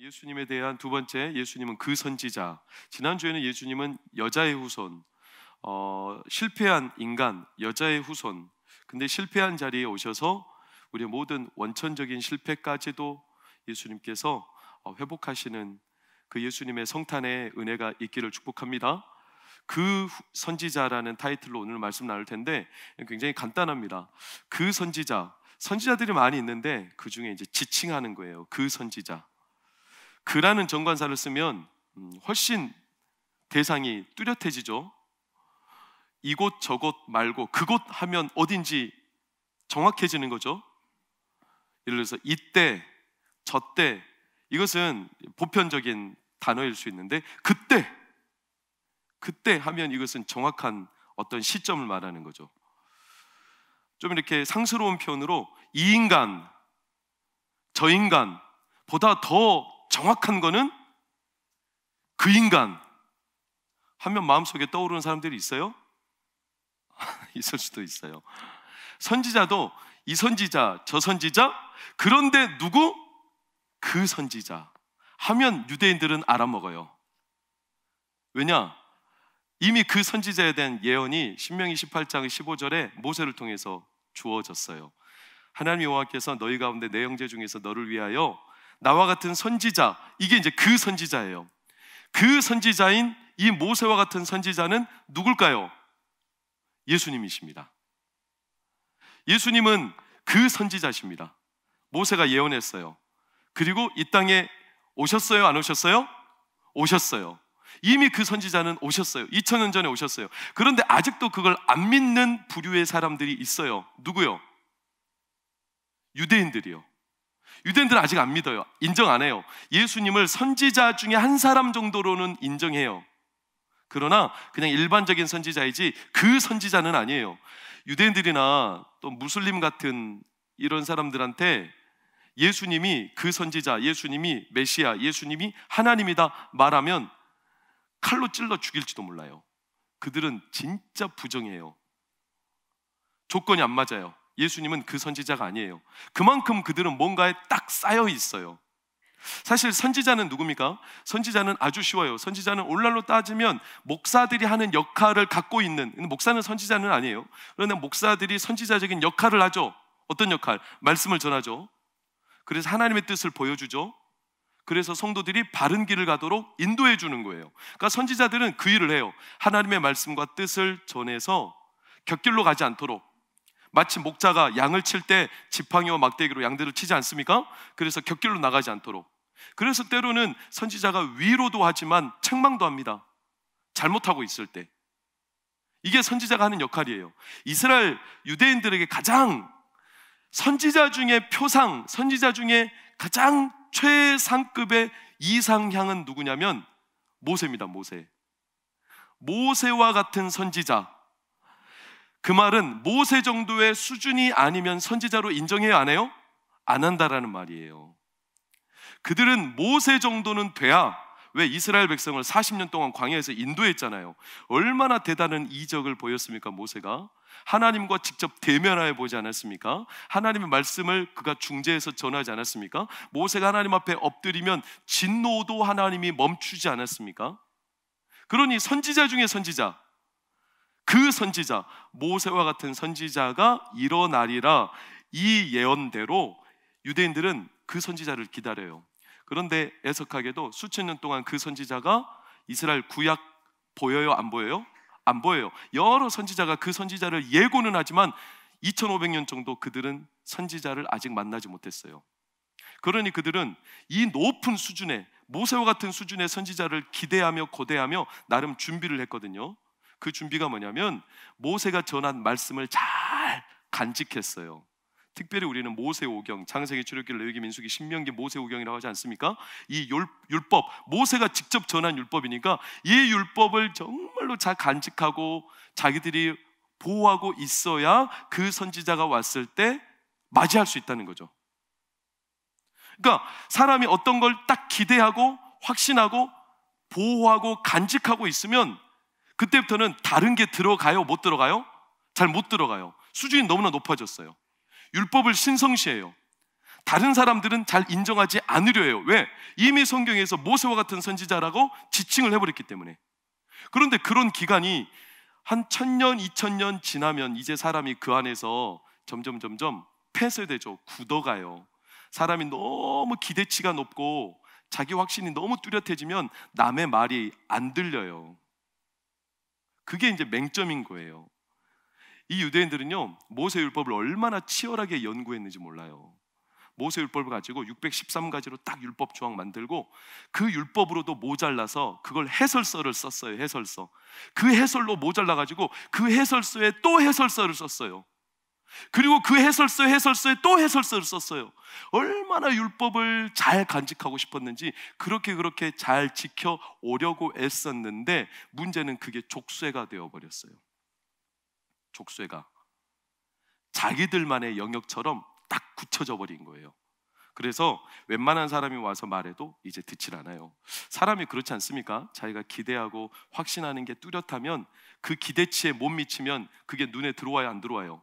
예수님에 대한 두 번째, 예수님은 그 선지자. 지난주에는 예수님은 여자의 후손, 실패한 인간, 여자의 후손. 근데 실패한 자리에 오셔서 우리의 모든 원천적인 실패까지도 예수님께서 회복하시는 그 예수님의 성탄의 은혜가 있기를 축복합니다. 그 선지자라는 타이틀로 오늘 말씀 나눌 텐데 굉장히 간단합니다. 그 선지자, 선지자들이 많이 있는데 그 중에 이제 지칭하는 거예요. 그 선지자. 그라는 정관사를 쓰면 훨씬 대상이 뚜렷해지죠. 이곳 저곳 말고 그곳 하면 어딘지 정확해지는 거죠. 예를 들어서 이때, 저때, 이것은 보편적인 단어일 수 있는데 그때 하면 이것은 정확한 어떤 시점을 말하는 거죠. 좀 이렇게 상스러운 표현으로 이 인간, 저 인간 보다 더 정확한 거는 그 인간 하면 마음속에 떠오르는 사람들이 있어요? 있을 수도 있어요. 선지자도 이 선지자, 저 선지자, 그런데 누구? 그 선지자 하면 유대인들은 알아먹어요. 왜냐? 이미 그 선지자에 대한 예언이 신명기 18장 15절에 모세를 통해서 주어졌어요. 하나님 여호와께서 너희 가운데 내 형제 중에서 너를 위하여 나와 같은 선지자, 이게 이제 그 선지자예요. 그 선지자인 이 모세와 같은 선지자는 누굴까요? 예수님이십니다. 예수님은 그 선지자십니다. 모세가 예언했어요. 그리고 이 땅에 오셨어요? 안 오셨어요? 오셨어요. 이미 그 선지자는 오셨어요. 2000년 전에 오셨어요. 그런데 아직도 그걸 안 믿는 부류의 사람들이 있어요. 누구요? 유대인들이요. 유대인들은 아직 안 믿어요. 인정 안 해요. 예수님을 선지자 중에 한 사람 정도로는 인정해요. 그러나 그냥 일반적인 선지자이지 그 선지자는 아니에요. 유대인들이나 또 무슬림 같은 이런 사람들한테 예수님이 그 선지자, 예수님이 메시아, 예수님이 하나님이다 말하면 칼로 찔러 죽일지도 몰라요. 그들은 진짜 부정해요. 조건이 안 맞아요. 예수님은 그 선지자가 아니에요. 그만큼 그들은 뭔가에 딱 쌓여 있어요. 사실 선지자는 누굽니까? 선지자는 아주 쉬워요. 선지자는 오늘날로 따지면 목사들이 하는 역할을 갖고 있는, 목사는 선지자는 아니에요. 그런데 목사들이 선지자적인 역할을 하죠. 어떤 역할? 말씀을 전하죠. 그래서 하나님의 뜻을 보여주죠. 그래서 성도들이 바른 길을 가도록 인도해 주는 거예요. 그러니까 선지자들은 그 일을 해요. 하나님의 말씀과 뜻을 전해서 곁길로 가지 않도록, 마치 목자가 양을 칠 때 지팡이와 막대기로 양들을 치지 않습니까? 그래서 곁길로 나가지 않도록. 그래서 때로는 선지자가 위로도 하지만 책망도 합니다. 잘못하고 있을 때. 이게 선지자가 하는 역할이에요. 이스라엘 유대인들에게 가장 선지자 중에 표상, 선지자 중에 가장 최상급의 이상향은 누구냐면 모세입니다. 모세와 같은 선지자. 그 말은 모세 정도의 수준이 아니면 선지자로 인정해요? 안 해요? 안 한다라는 말이에요. 그들은 모세 정도는 돼야, 왜 이스라엘 백성을 40년 동안 광야에서 인도했잖아요. 얼마나 대단한 이적을 보였습니까? 모세가 하나님과 직접 대면하여 보지 않았습니까? 하나님의 말씀을 그가 중재해서 전하지 않았습니까? 모세가 하나님 앞에 엎드리면 진노도 하나님이 멈추지 않았습니까? 그러니 선지자 중에 선지자, 그 선지자, 모세와 같은 선지자가 일어나리라, 이 예언대로 유대인들은 그 선지자를 기다려요. 그런데 애석하게도 수천 년 동안 그 선지자가 이스라엘 구약 보여요? 안 보여요? 안 보여요. 여러 선지자가 그 선지자를 예고는 하지만 2500년 정도 그들은 선지자를 아직 만나지 못했어요. 그러니 그들은 이 높은 수준의, 모세와 같은 수준의 선지자를 기대하며 고대하며 나름 준비를 했거든요. 그 준비가 뭐냐면 모세가 전한 말씀을 잘 간직했어요. 특별히 우리는 모세오경, 창세기, 출애굽기, 레위기, 민수기, 신명기, 모세오경이라고 하지 않습니까? 이 율법, 모세가 직접 전한 율법이니까 이 율법을 정말로 잘 간직하고 자기들이 보호하고 있어야 그 선지자가 왔을 때 맞이할 수 있다는 거죠. 그러니까 사람이 어떤 걸 딱 기대하고 확신하고 보호하고 간직하고 있으면 그때부터는 다른 게 들어가요? 못 들어가요? 잘 못 들어가요. 수준이 너무나 높아졌어요. 율법을 신성시해요. 다른 사람들은 잘 인정하지 않으려 해요. 왜? 이미 성경에서 모세와 같은 선지자라고 지칭을 해버렸기 때문에. 그런데 그런 기간이 한 1000년, 2000년 지나면 이제 사람이 그 안에서 점점 폐쇄되죠. 굳어가요. 사람이 너무 기대치가 높고 자기 확신이 너무 뚜렷해지면 남의 말이 안 들려요. 그게 이제 맹점인 거예요. 이 유대인들은요, 모세율법을 얼마나 치열하게 연구했는지 몰라요. 모세율법을 가지고 613가지로 딱 율법 조항 만들고 그 율법으로도 모자라서 그걸 해설서를 썼어요. 해설서. 그 해설로 모자라가지고 그 해설서에 또 해설서를 썼어요. 그리고 그 해설서에 또 해설서를 썼어요. 얼마나 율법을 잘 간직하고 싶었는지 그렇게 잘 지켜오려고 애썼는데 문제는 그게 족쇄가 되어버렸어요. 족쇄가 자기들만의 영역처럼 딱 굳혀져 버린 거예요. 그래서 웬만한 사람이 와서 말해도 이제 듣질 않아요. 사람이 그렇지 않습니까? 자기가 기대하고 확신하는 게 뚜렷하면 그 기대치에 못 미치면 그게 눈에 들어와요, 안 들어와요?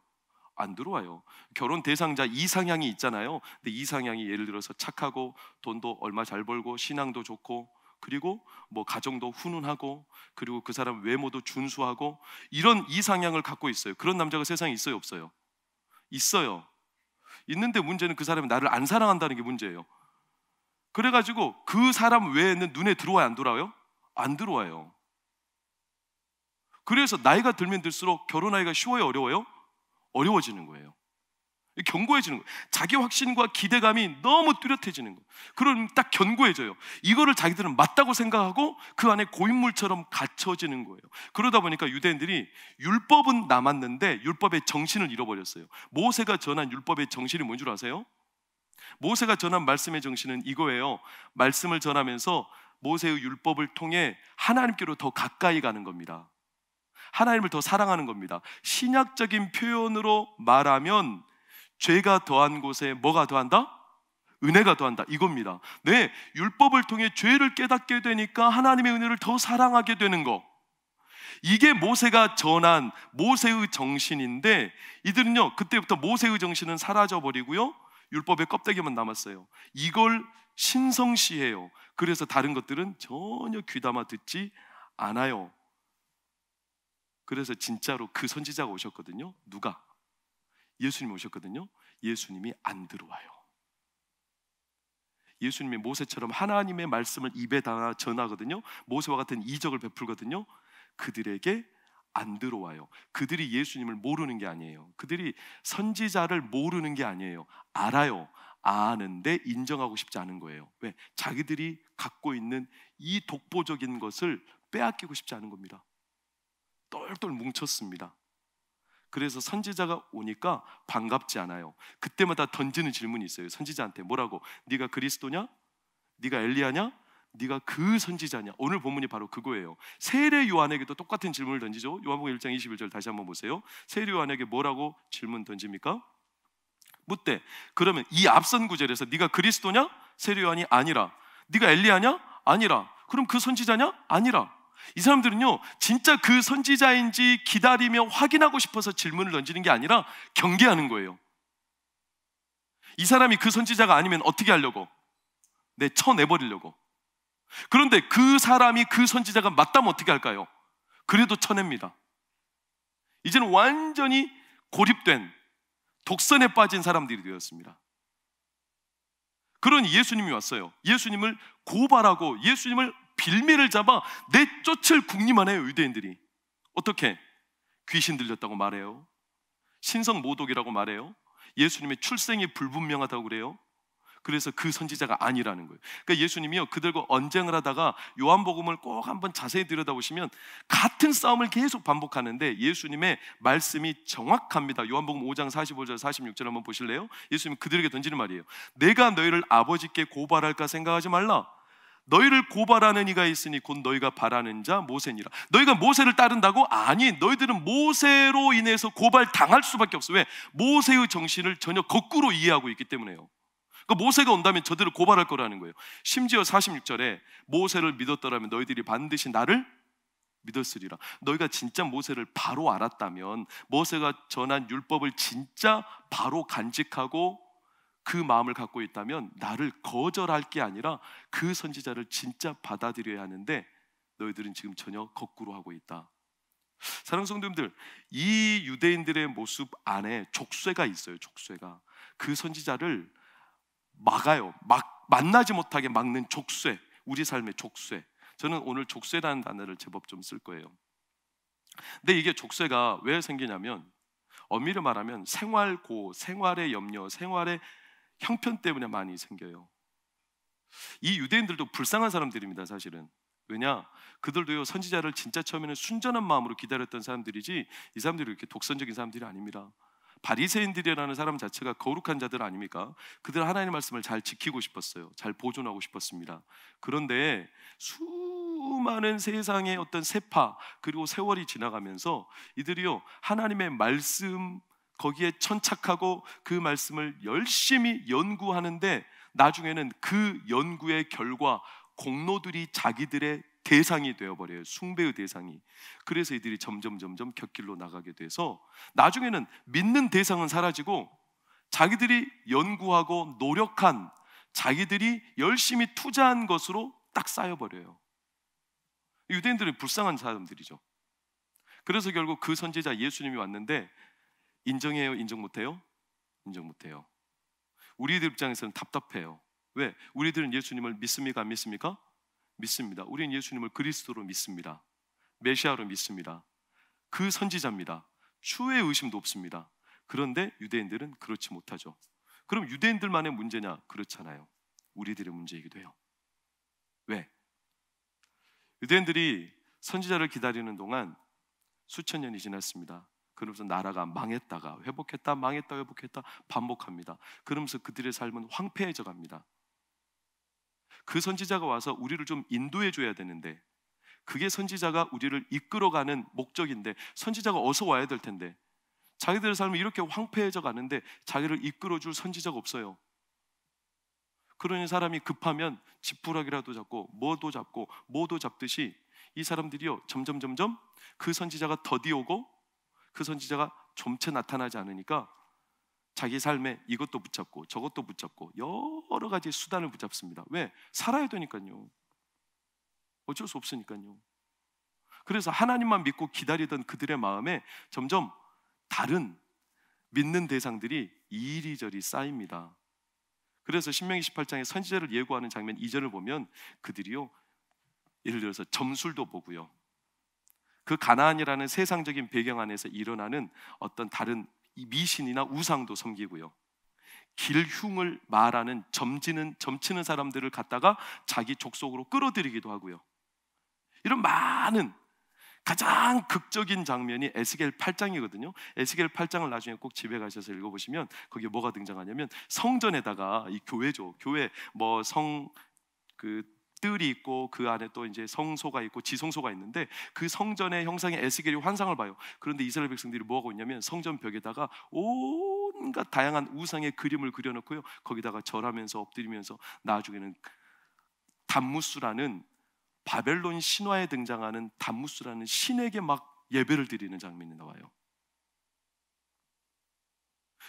안 들어와요. 결혼 대상자 이상향이 있잖아요. 근데 이상향이 예를 들어서 착하고 돈도 얼마 잘 벌고 신앙도 좋고 그리고 뭐 가정도 훈훈하고 그리고 그 사람 외모도 준수하고 이런 이상향을 갖고 있어요. 그런 남자가 세상에 있어요, 없어요? 있어요. 있는데 문제는 그 사람이 나를 안 사랑한다는 게 문제예요. 그래가지고 그 사람 외에는 눈에 들어와요, 안 들어와요? 안 들어와요. 그래서 나이가 들면 들수록 결혼하기가 쉬워요, 어려워요? 어려워지는 거예요. 견고해지는 거예요. 자기 확신과 기대감이 너무 뚜렷해지는 거예요. 그럼 딱 견고해져요. 이거를 자기들은 맞다고 생각하고 그 안에 고인물처럼 갇혀지는 거예요. 그러다 보니까 유대인들이 율법은 남았는데 율법의 정신을 잃어버렸어요. 모세가 전한 율법의 정신이 뭔 줄 아세요? 모세가 전한 말씀의 정신은 이거예요. 말씀을 전하면서 모세의 율법을 통해 하나님께로 더 가까이 가는 겁니다. 하나님을 더 사랑하는 겁니다. 신약적인 표현으로 말하면 죄가 더한 곳에 뭐가 더한다? 은혜가 더한다, 이겁니다. 네, 율법을 통해 죄를 깨닫게 되니까 하나님의 은혜를 더 사랑하게 되는 거. 이게 모세가 전한 모세의 정신인데 이들은요, 그때부터 모세의 정신은 사라져버리고요, 율법의 껍데기만 남았어요. 이걸 신성시해요. 그래서 다른 것들은 전혀 귀담아 듣지 않아요. 그래서 진짜로 그 선지자가 오셨거든요. 누가? 예수님이 오셨거든요. 예수님이 안 들어와요. 예수님이 모세처럼 하나님의 말씀을 입에 담아 전하거든요. 모세와 같은 이적을 베풀거든요. 그들에게 안 들어와요. 그들이 예수님을 모르는 게 아니에요. 그들이 선지자를 모르는 게 아니에요. 알아요. 아는데 인정하고 싶지 않은 거예요. 왜? 자기들이 갖고 있는 이 독보적인 것을 빼앗기고 싶지 않은 겁니다. 똘똘 뭉쳤습니다. 그래서 선지자가 오니까 반갑지 않아요. 그때마다 던지는 질문이 있어요. 선지자한테 뭐라고? 네가 그리스도냐? 네가 엘리야냐? 네가 그 선지자냐? 오늘 본문이 바로 그거예요. 세례 요한에게도 똑같은 질문을 던지죠. 요한복음 1장 21절 다시 한번 보세요. 세례 요한에게 뭐라고 질문 던집니까? 묻되 그러면 이 앞선 구절에서 네가 그리스도냐? 세례 요한이 아니라. 네가 엘리야냐? 아니라. 그럼 그 선지자냐? 아니라. 이 사람들은요, 진짜 그 선지자인지 기다리며 확인하고 싶어서 질문을 던지는 게 아니라 경계하는 거예요. 이 사람이 그 선지자가 아니면 어떻게 하려고? 쳐내버리려고. 그런데 그 사람이 그 선지자가 맞다면 어떻게 할까요? 그래도 쳐냅니다. 이제는 완전히 고립된 독선에 빠진 사람들이 되었습니다. 그러니 예수님이 왔어요. 예수님을 고발하고 예수님을 빌미를 잡아 내쫓을 궁리만 해요. 유대인들이 어떻게? 귀신 들렸다고 말해요. 신성 모독이라고 말해요. 예수님의 출생이 불분명하다고 그래요. 그래서 그 선지자가 아니라는 거예요. 그러니까 예수님이요, 그들과 언쟁을 하다가 요한복음을 꼭 한번 자세히 들여다보시면 같은 싸움을 계속 반복하는데 예수님의 말씀이 정확합니다. 요한복음 5장 45절 46절 한번 보실래요? 예수님은 그들에게 던지는 말이에요. 내가 너희를 아버지께 고발할까 생각하지 말라. 너희를 고발하는 이가 있으니 곧 너희가 바라는 자 모세니라. 너희가 모세를 따른다고? 아니, 너희들은 모세로 인해서 고발당할 수밖에 없어. 왜? 모세의 정신을 전혀 거꾸로 이해하고 있기 때문에요. 그러니까 모세가 온다면 저들을 고발할 거라는 거예요. 심지어 46절에 모세를 믿었더라면 너희들이 반드시 나를 믿었으리라. 너희가 진짜 모세를 바로 알았다면, 모세가 전한 율법을 진짜 바로 간직하고 그 마음을 갖고 있다면 나를 거절할 게 아니라 그 선지자를 진짜 받아들여야 하는데 너희들은 지금 전혀 거꾸로 하고 있다. 사랑하는 성도님들, 이 유대인들의 모습 안에 족쇄가 있어요. 족쇄가. 그 선지자를 막아요. 만나지 못하게 막는 족쇄, 우리 삶의 족쇄. 저는 오늘 족쇄라는 단어를 제법 좀 쓸 거예요. 근데 이게 족쇄가 왜 생기냐면 엄밀히 말하면 생활의 염려, 생활의 형편 때문에 많이 생겨요. 이 유대인들도 불쌍한 사람들입니다, 사실은. 왜냐? 그들도요, 선지자를 진짜 처음에는 순전한 마음으로 기다렸던 사람들이지 이 사람들이 이렇게 독선적인 사람들이 아닙니다. 바리새인들이라는 사람 자체가 거룩한 자들 아닙니까? 그들 하나님의 말씀을 잘 지키고 싶었어요. 잘 보존하고 싶었습니다. 그런데 수많은 세상의 어떤 세파 그리고 세월이 지나가면서 이들이요, 하나님의 말씀 거기에 천착하고 그 말씀을 열심히 연구하는데 나중에는 그 연구의 결과 공로들이 자기들의 대상이 되어버려요. 숭배의 대상이. 그래서 이들이 점점 곁길로 나가게 돼서 나중에는 믿는 대상은 사라지고 자기들이 연구하고 노력한, 자기들이 열심히 투자한 것으로 딱 쌓여버려요. 유대인들은 불쌍한 사람들이죠. 그래서 결국 그 선지자 예수님이 왔는데 인정해요? 인정 못해요? 인정 못해요. 우리들 입장에서는 답답해요. 왜? 우리들은 예수님을 믿습니까? 안 믿습니까? 믿습니다. 우리는 예수님을 그리스도로 믿습니다. 메시아로 믿습니다. 그 선지자입니다. 추후의 의심도 없습니다. 그런데 유대인들은 그렇지 못하죠. 그럼 유대인들만의 문제냐? 그렇잖아요. 우리들의 문제이기도 해요. 왜? 유대인들이 선지자를 기다리는 동안 수천 년이 지났습니다. 그러면서 나라가 망했다가 회복했다, 망했다, 회복했다 반복합니다. 그러면서 그들의 삶은 황폐해져 갑니다. 그 선지자가 와서 우리를 좀 인도해 줘야 되는데, 그게 선지자가 우리를 이끌어가는 목적인데 선지자가 어서 와야 될 텐데 자기들의 삶이 이렇게 황폐해져 가는데 자기를 이끌어줄 선지자가 없어요. 그러니 사람이 급하면 지푸라기라도 잡고 뭐도 잡듯이 이 사람들이요, 점점 그 선지자가 더디오고 그 선지자가 좀채 나타나지 않으니까 자기 삶에 이것도 붙잡고 저것도 붙잡고 여러 가지 수단을 붙잡습니다. 왜? 살아야 되니까요. 어쩔 수 없으니까요. 그래서 하나님만 믿고 기다리던 그들의 마음에 점점 다른 믿는 대상들이 이리저리 쌓입니다. 그래서 신명기 18장에 선지자를 예고하는 장면 2절을 보면 그들이요, 예를 들어서 점술도 보고요, 그 가나안이라는 세상적인 배경 안에서 일어나는 어떤 다른 미신이나 우상도 섬기고요, 길흉을 말하는 점치는 사람들을 갖다가 자기 족속으로 끌어들이기도 하고요. 이런 많은 가장 극적인 장면이 에스겔 8장이거든요. 에스겔 8장을 나중에 꼭 집에 가셔서 읽어보시면 거기에 뭐가 등장하냐면 성전에다가 이 교회죠. 교회 뭐 뜰이 있고 그 안에 또 이제 성소가 있고 지성소가 있는데 그 성전의 형상의 에스겔이 환상을 봐요. 그런데 이스라엘 백성들이 뭐 하고 있냐면 성전 벽에다가 온갖 다양한 우상의 그림을 그려놓고요, 거기다가 절하면서 엎드리면서 나중에는 담무스라는 바벨론 신화에 등장하는 담무스라는 신에게 막 예배를 드리는 장면이 나와요.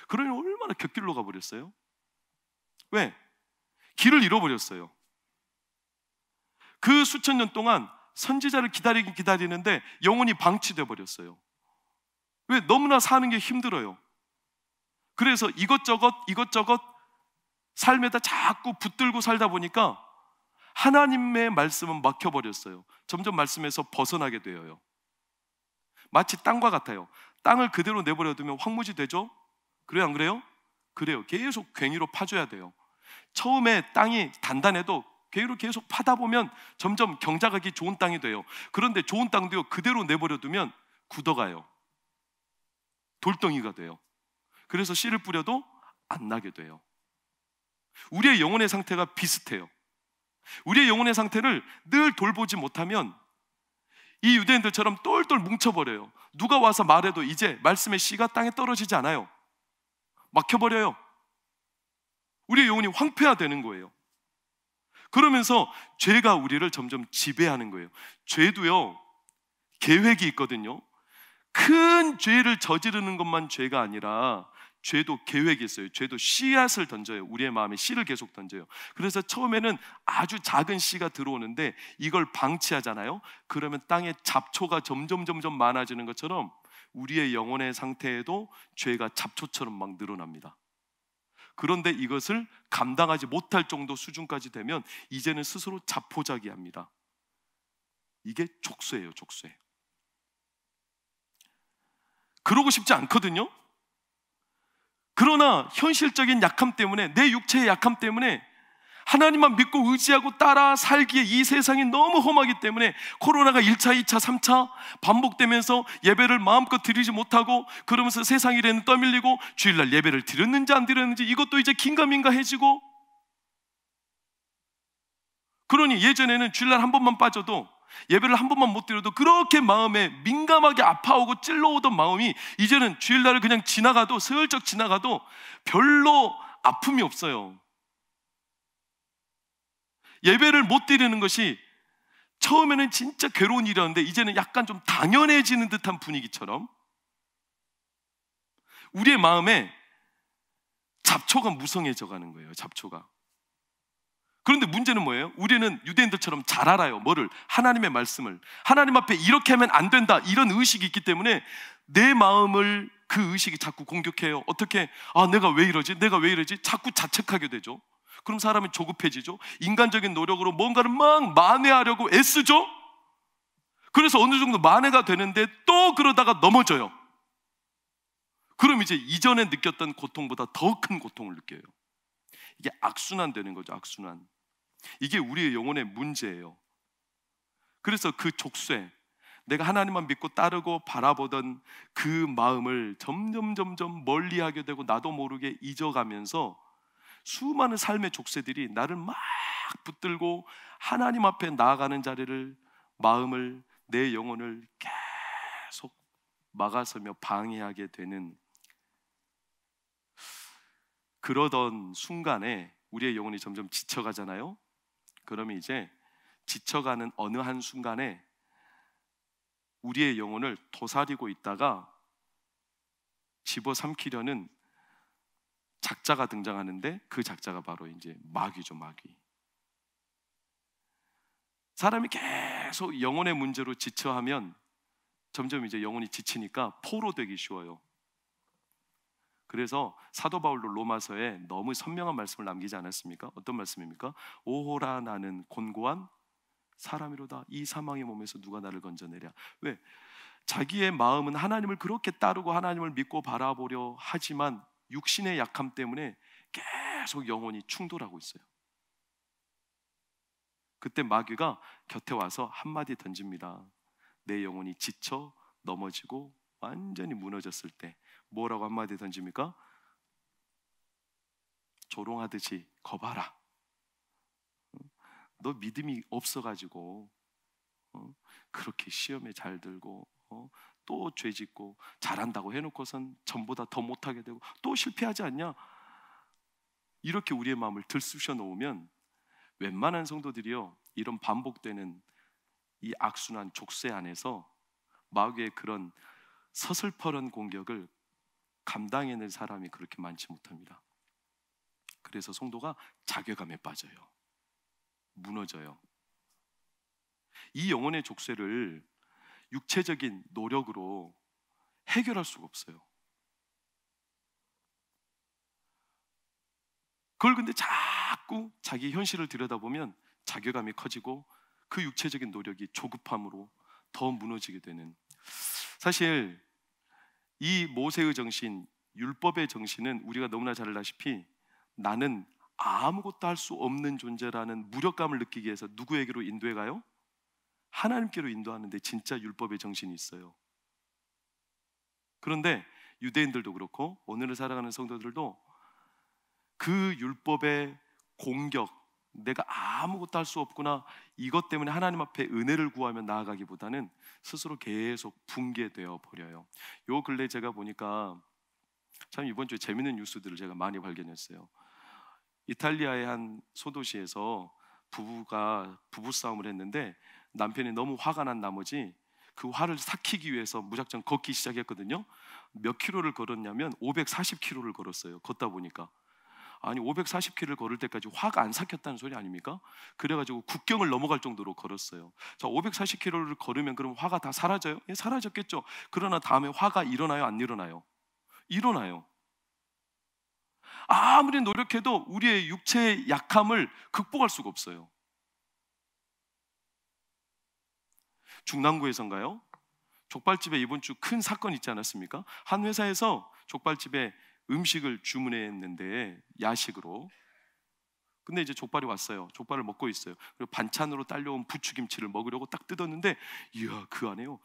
그러니 얼마나 곁길로 가버렸어요. 왜? 길을 잃어버렸어요. 그 수천 년 동안 선지자를 기다리는데 영혼이 방치돼 버렸어요. 왜? 너무나 사는 게 힘들어요. 그래서 이것저것 삶에다 자꾸 붙들고 살다 보니까 하나님의 말씀은 막혀버렸어요. 점점 말씀에서 벗어나게 되어요. 마치 땅과 같아요. 땅을 그대로 내버려두면 황무지 되죠? 그래요, 안 그래요? 그래요. 계속 괭이로 파줘야 돼요. 처음에 땅이 단단해도 괭이로 계속 파다 보면 점점 경작하기 좋은 땅이 돼요. 그런데 좋은 땅도요, 그대로 내버려두면 굳어가요. 돌덩이가 돼요. 그래서 씨를 뿌려도 안 나게 돼요. 우리의 영혼의 상태가 비슷해요. 우리의 영혼의 상태를 늘 돌보지 못하면 이 유대인들처럼 똘똘 뭉쳐버려요. 누가 와서 말해도 이제 말씀의 씨가 땅에 떨어지지 않아요. 막혀버려요. 우리의 영혼이 황폐화되는 거예요. 그러면서 죄가 우리를 점점 지배하는 거예요. 죄도요, 계획이 있거든요. 큰 죄를 저지르는 것만 죄가 아니라 죄도 계획이 있어요. 죄도 씨앗을 던져요. 우리의 마음에 씨를 계속 던져요. 그래서 처음에는 아주 작은 씨가 들어오는데 이걸 방치하잖아요. 그러면 땅에 잡초가 점점 많아지는 것처럼 우리의 영혼의 상태에도 죄가 잡초처럼 막 늘어납니다. 그런데 이것을 감당하지 못할 정도 수준까지 되면 이제는 스스로 자포자기합니다. 이게 족쇄예요, 족쇄. 그러고 싶지 않거든요. 그러나 현실적인 약함 때문에, 내 육체의 약함 때문에 하나님만 믿고 의지하고 따라 살기에 이 세상이 너무 험하기 때문에 코로나가 1차, 2차, 3차 반복되면서 예배를 마음껏 드리지 못하고, 그러면서 세상 일에는 떠밀리고, 주일날 예배를 드렸는지 안 드렸는지 이것도 이제 긴가민가해지고, 그러니 예전에는 주일날 한 번만 빠져도, 예배를 한 번만 못 드려도 그렇게 마음에 민감하게 아파오고 찔러오던 마음이 이제는 주일날을 그냥 지나가도, 슬쩍 지나가도 별로 아픔이 없어요. 예배를 못 드리는 것이 처음에는 진짜 괴로운 일이었는데 이제는 약간 좀 당연해지는 듯한 분위기처럼 우리의 마음에 잡초가 무성해져 가는 거예요. 잡초가. 그런데 문제는 뭐예요? 우리는 유대인들처럼 잘 알아요. 뭐를? 하나님의 말씀을. 하나님 앞에 이렇게 하면 안 된다, 이런 의식이 있기 때문에 내 마음을 그 의식이 자꾸 공격해요. 어떻게? 내가 왜 이러지? 내가 왜 이러지? 자꾸 자책하게 되죠. 그럼 사람이 조급해지죠. 인간적인 노력으로 뭔가를 막 만회하려고 애쓰죠. 그래서 어느 정도 만회가 되는데 또 그러다가 넘어져요. 그럼 이제 이전에 느꼈던 고통보다 더 큰 고통을 느껴요. 이게 악순환 되는 거죠. 악순환. 이게 우리의 영혼의 문제예요. 그래서 그 족쇄, 내가 하나님만 믿고 따르고 바라보던 그 마음을 점점 멀리하게 되고 나도 모르게 잊어가면서 수많은 삶의 족쇄들이 나를 막 붙들고 하나님 앞에 나아가는 자리를, 마음을, 내 영혼을 계속 막아서며 방해하게 되는, 그러던 순간에 우리의 영혼이 점점 지쳐가잖아요. 그러면 이제 지쳐가는 어느 한 순간에 우리의 영혼을 도사리고 있다가 집어삼키려는 작자가 등장하는데, 그 작자가 바로 이제 마귀죠. 마귀. 사람이 계속 영혼의 문제로 지쳐하면 점점 이제 영혼이 지치니까 포로 되기 쉬워요. 그래서 사도 바울도 로마서에 너무 선명한 말씀을 남기지 않았습니까? 어떤 말씀입니까? 오호라, 나는 곤고한 사람이로다. 이 사망의 몸에서 누가 나를 건져내랴. 왜? 자기의 마음은 하나님을 그렇게 따르고 하나님을 믿고 바라보려 하지만 육신의 약함 때문에 계속 영혼이 충돌하고 있어요. 그때 마귀가 곁에 와서 한마디 던집니다. 내 영혼이 지쳐 넘어지고 완전히 무너졌을 때 뭐라고 한마디 던집니까? 조롱하듯이, 거봐라, 너 믿음이 없어가지고 그렇게 시험에 잘 들고 또 죄짓고 잘한다고 해놓고선 전보다 더 못하게 되고 또 실패하지 않냐? 이렇게 우리의 마음을 들쑤셔 놓으면 웬만한 성도들이요, 이런 반복되는 이 악순환 족쇄 안에서 마귀의 그런 서슬퍼런 공격을 감당해낼 사람이 그렇게 많지 못합니다. 그래서 성도가 자괴감에 빠져요. 무너져요. 이 영혼의 족쇄를 육체적인 노력으로 해결할 수가 없어요. 그걸 근데 자꾸 자기 현실을 들여다보면 자괴감이 커지고 그 육체적인 노력이 조급함으로 더 무너지게 되는, 사실 이 모세의 정신, 율법의 정신은 우리가 너무나 잘 알다시피 나는 아무것도 할 수 없는 존재라는 무력감을 느끼기 위해서 누구에게로 인도해 가요? 하나님께로 인도하는데 진짜 율법의 정신이 있어요. 그런데 유대인들도 그렇고 오늘을 살아가는 성도들도 그 율법의 공격, 내가 아무것도 할 수 없구나, 이것 때문에 하나님 앞에 은혜를 구하며 나아가기보다는 스스로 계속 붕괴되어 버려요. 요 근래 제가 보니까 참 이번 주에 재밌는 뉴스들을 제가 많이 발견했어요. 이탈리아의 한 소도시에서 부부가 부부싸움을 했는데 남편이 너무 화가 난 나머지 그 화를 삭히기 위해서 무작정 걷기 시작했거든요. 몇 킬로를 걸었냐면 540km를 걸었어요. 걷다 보니까 아니 540km를 걸을 때까지 화가 안 삭혔다는 소리 아닙니까? 그래가지고 국경을 넘어갈 정도로 걸었어요. 자, 540km를 걸으면 그럼 화가 다 사라져요? 예, 사라졌겠죠. 그러나 다음에 화가 일어나요? 안 일어나요? 일어나요. 아무리 노력해도 우리의 육체의 약함을 극복할 수가 없어요. 중랑구에선가요? 족발집에 이번 주 큰 사건 있지 않았습니까? 한 회사에서 족발집에 음식을 주문했는데 야식으로. 근데 이제 족발이 왔어요. 족발을 먹고 있어요. 그리고 반찬으로 딸려온 부추김치를 먹으려고 딱 뜯었는데 이야, 그 안에요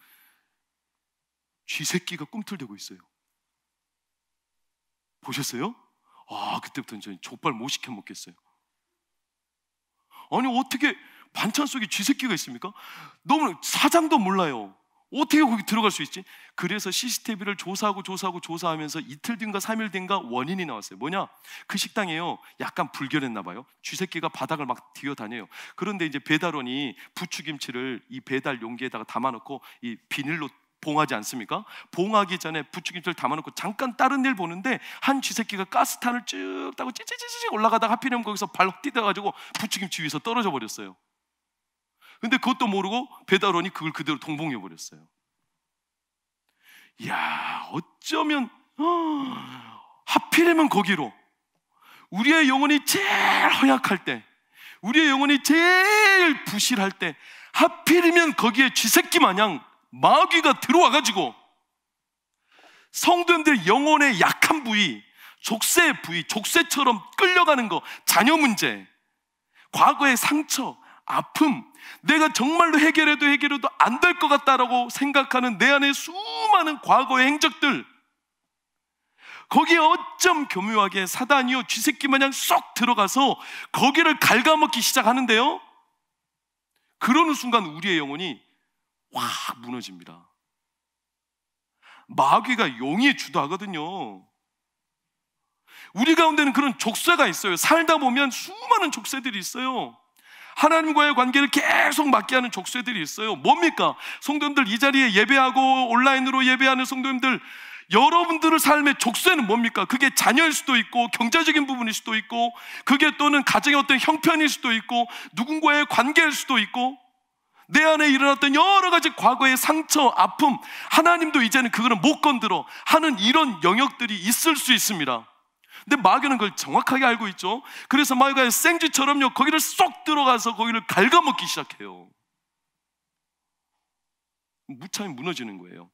쥐새끼가 꿈틀대고 있어요. 보셨어요? 아, 그때부터는 저는 족발 못 시켜 먹겠어요. 아니 어떻게 반찬 속에 쥐새끼가 있습니까? 너무 사장도 몰라요. 어떻게 거기 들어갈 수 있지? 그래서 CCTV를 조사하면서 이틀 뒤인가 3일 뒤인가 원인이 나왔어요. 뭐냐? 그 식당에요 약간 불결했나 봐요. 쥐새끼가 바닥을 막 뛰어다녀요. 그런데 이제 배달원이 부추김치를 이 배달 용기에다가 담아놓고 이 비닐로 봉하지 않습니까? 봉하기 전에 부추김치를 담아놓고 잠깐 다른 일 보는데 한 쥐새끼가 가스탄을 쭉 따고 찌찌찌찌 올라가다가 하필이면 거기서 발로 뛰어가지고 부추김치 위에서 떨어져 버렸어요. 근데 그것도 모르고 배달원이 그걸 그대로 동봉해 버렸어요. 이야, 어쩌면 하필이면 거기로 우리의 영혼이 제일 허약할 때, 우리의 영혼이 제일 부실할 때 하필이면 거기에 쥐새끼 마냥 마귀가 들어와가지고 성도님들 영혼의 약한 부위, 족쇄의 부위, 족쇄처럼 끌려가는 거, 자녀 문제, 과거의 상처, 아픔, 내가 정말로 해결해도 안 될 것 같다라고 생각하는 내 안에 수많은 과거의 행적들, 거기에 어쩜 교묘하게 사단이요 쥐새끼 마냥 쏙 들어가서 거기를 갉아먹기 시작하는데요, 그러는 순간 우리의 영혼이 확 무너집니다. 마귀가 용의 주도하거든요. 우리 가운데는 그런 족쇄가 있어요. 살다 보면 수많은 족쇄들이 있어요. 하나님과의 관계를 계속 맞게 하는 족쇄들이 있어요. 뭡니까? 성도님들, 이 자리에 예배하고 온라인으로 예배하는 성도님들, 여러분들의 삶의 족쇄는 뭡니까? 그게 자녀일 수도 있고 경제적인 부분일 수도 있고, 그게 또는 가정의 어떤 형편일 수도 있고 누군가의 관계일 수도 있고, 내 안에 일어났던 여러 가지 과거의 상처, 아픔, 하나님도 이제는 그거는 못 건드려 하는 이런 영역들이 있을 수 있습니다. 근데 마귀는 그걸 정확하게 알고 있죠. 그래서 마귀가 생쥐처럼요 거기를 쏙 들어가서 거기를 갉아먹기 시작해요. 무참히 무너지는 거예요.